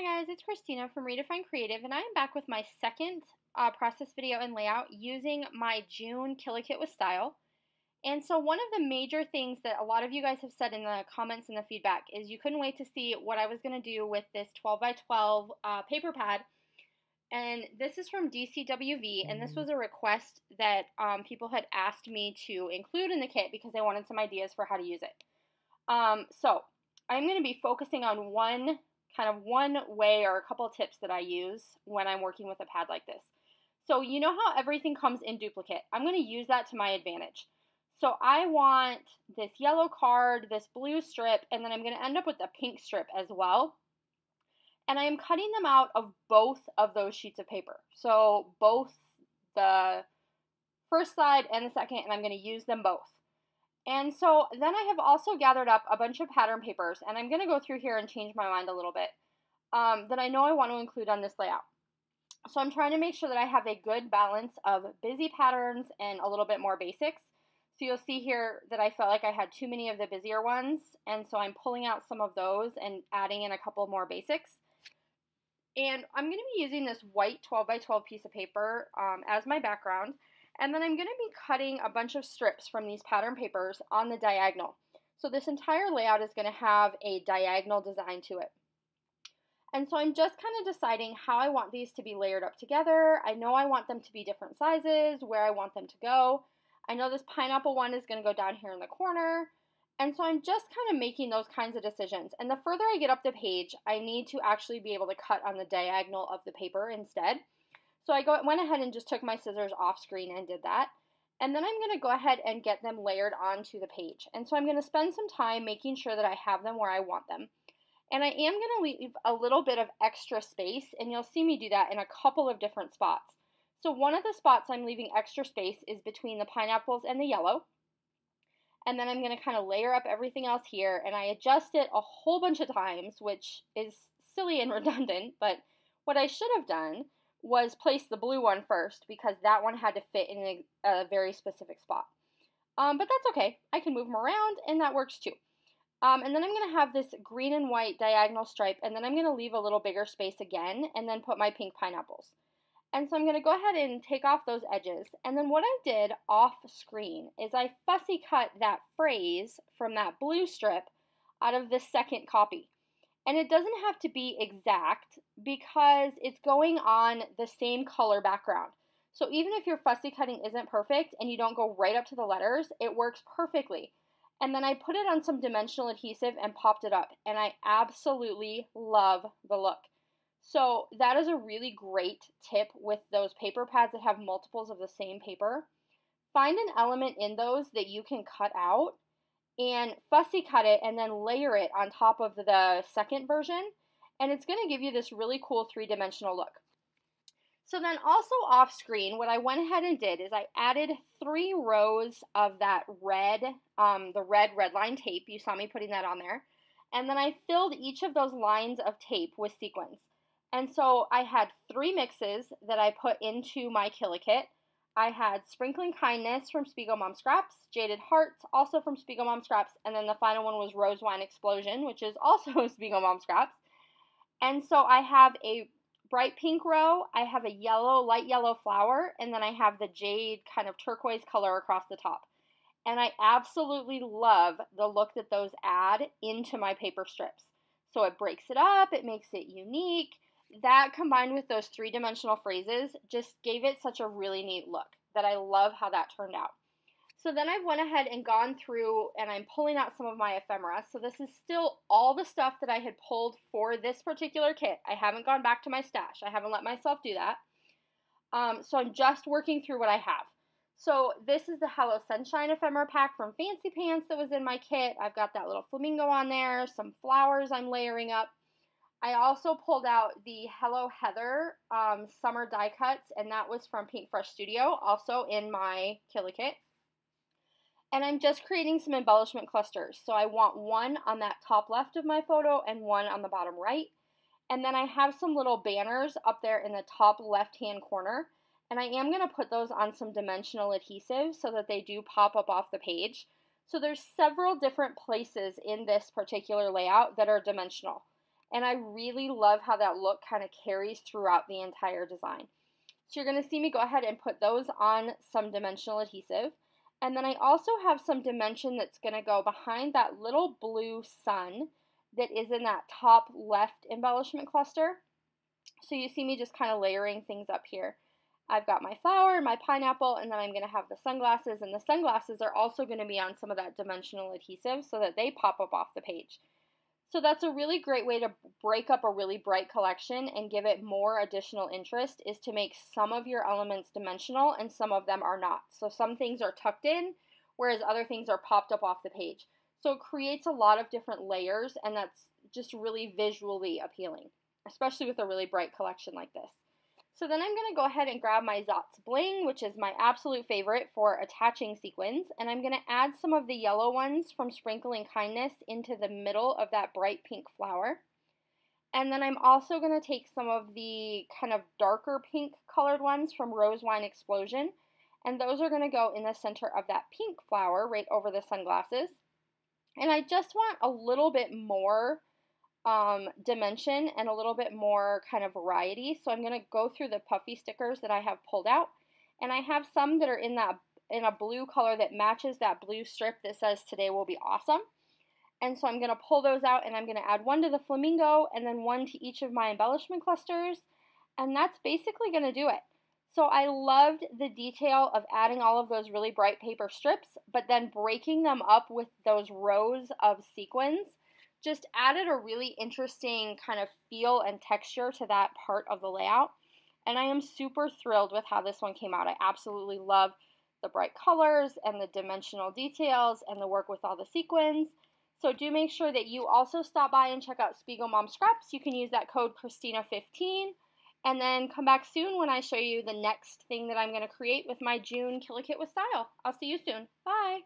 Hi guys, it's Christina from Redefine Creative, and I am back with my second process video and layout using my June Killer Kit with Style. And so one of the major things that a lot of you guys have said in the comments and the feedback is you couldn't wait to see what I was going to do with this 12 by 12 paper pad. And this is from DCWV, and this was a request that people had asked me to include in the kit because they wanted some ideas for how to use it. So I'm going to be focusing on one way or a couple tips that I use when I'm working with a pad like this. So you know how everything comes in duplicate? I'm going to use that to my advantage. So I want this yellow card, this blue strip, and then I'm going to end up with a pink strip as well. And I am cutting them out of both of those sheets of paper. So both the first side and the second, and I'm going to use them both. And so then I have also gathered up a bunch of pattern papers, and I'm going to go through here and change my mind a little bit, that I know I want to include on this layout. So I'm trying to make sure that I have a good balance of busy patterns and a little bit more basics. So you'll see here that I felt like I had too many of the busier ones, and so I'm pulling out some of those and adding in a couple more basics. And I'm going to be using this white 12 by 12 piece of paper as my background. And then I'm going to be cutting a bunch of strips from these pattern papers on the diagonal. So this entire layout is going to have a diagonal design to it. And so I'm just kind of deciding how I want these to be layered up together. I know I want them to be different sizes, where I want them to go. I know this pineapple one is going to go down here in the corner. And so I'm just kind of making those kinds of decisions. And the further I get up the page, I need to actually be able to cut on the diagonal of the paper instead. So I went ahead and just took my scissors off screen and did that. And then I'm going to go ahead and get them layered onto the page. And so I'm going to spend some time making sure that I have them where I want them. And I am going to leave a little bit of extra space, and you'll see me do that in a couple of different spots. So one of the spots I'm leaving extra space is between the pineapples and the yellow. And then I'm going to kind of layer up everything else here, and I adjust it a whole bunch of times, which is silly and redundant, but what I should have done was place the blue one first because that one had to fit in a very specific spot. But that's okay. I can move them around, and that works too. And then I'm going to have this green and white diagonal stripe, and then I'm going to leave a little bigger space again, and then put my pink pineapples. And so I'm going to go ahead and take off those edges. And then what I did off screen is I fussy cut that phrase from that blue strip out of the second copy. And it doesn't have to be exact because it's going on the same color background. So even if your fussy cutting isn't perfect and you don't go right up to the letters, it works perfectly. And then I put it on some dimensional adhesive and popped it up. And I absolutely love the look. So that is a really great tip with those paper pads that have multiples of the same paper. Find an element in those that you can cut out and fussy cut it and then layer it on top of the second version, and it's going to give you this really cool three-dimensional look. So then also off screen, what I went ahead and did is I added 3 rows of that red, the red line tape. You saw me putting that on there. And then I filled each of those lines of tape with sequins. And so I had 3 mixes that I put into my Killer Kit. I had Sprinkling Kindness from SpiegelMom Scraps, Jaded Hearts, also from SpiegelMom Scraps, and then the final one was Rose Wine Explosion, which is also SpiegelMom Scraps. And so I have a bright pink row, I have a yellow, light yellow flower, and then I have the jade kind of turquoise color across the top. And I absolutely love the look that those add into my paper strips. So it breaks it up, it makes it unique. That combined with those 3-dimensional phrases just gave it such a really neat look that I love how that turned out. So then I went ahead and gone through and I'm pulling out some of my ephemera. So this is still all the stuff that I had pulled for this particular kit. I haven't gone back to my stash. I haven't let myself do that. So I'm just working through what I have. So this is the Hello Sunshine ephemera pack from Fancy Pants that was in my kit. I've got that little flamingo on there, some flowers I'm layering up. I also pulled out the Hello Heather summer die cuts, and that was from Pink Fresh Studio, also in my Killer Kit. And I'm just creating some embellishment clusters. So I want one on that top left of my photo and one on the bottom right. And then I have some little banners up there in the top left-hand corner. And I am going to put those on some dimensional adhesive so that they do pop up off the page. So there's several different places in this particular layout that are dimensional. And I really love how that look kind of carries throughout the entire design. So you're going to see me go ahead and put those on some dimensional adhesive. And then I also have some dimension that's going to go behind that little blue sun that is in that top left embellishment cluster. So you see me just kind of layering things up here. I've got my flower, my pineapple, and then I'm going to have the sunglasses. And the sunglasses are also going to be on some of that dimensional adhesive so that they pop up off the page. So that's a really great way to break up a really bright collection and give it more additional interest, is to make some of your elements dimensional and some of them are not. So some things are tucked in, whereas other things are popped up off the page. So it creates a lot of different layers, and that's just really visually appealing, especially with a really bright collection like this. So then I'm going to go ahead and grab my Zotz Bling, which is my absolute favorite for attaching sequins, and I'm going to add some of the yellow ones from Sprinkling Kindness into the middle of that bright pink flower. And then I'm also going to take some of the kind of darker pink colored ones from Rose Wine Explosion, and those are going to go in the center of that pink flower right over the sunglasses. And I just want a little bit more dimension and a little bit more kind of variety. So I'm going to go through the puffy stickers that I have pulled out, and I have some that are in a blue color that matches that blue strip that says "Today will be awesome." And so I'm going to pull those out, and I'm going to add one to the flamingo and then one to each of my embellishment clusters, and that's basically going to do it. So I loved the detail of adding all of those really bright paper strips, but then breaking them up with those rows of sequins just added a really interesting kind of feel and texture to that part of the layout. And I am super thrilled with how this one came out. I absolutely love the bright colors and the dimensional details and the work with all the sequins. So do make sure that you also stop by and check out SpiegelMom Scraps. You can use that code Khristina15, and then come back soon when I show you the next thing that I'm going to create with my June Kill a Kit with Style. I'll see you soon. Bye!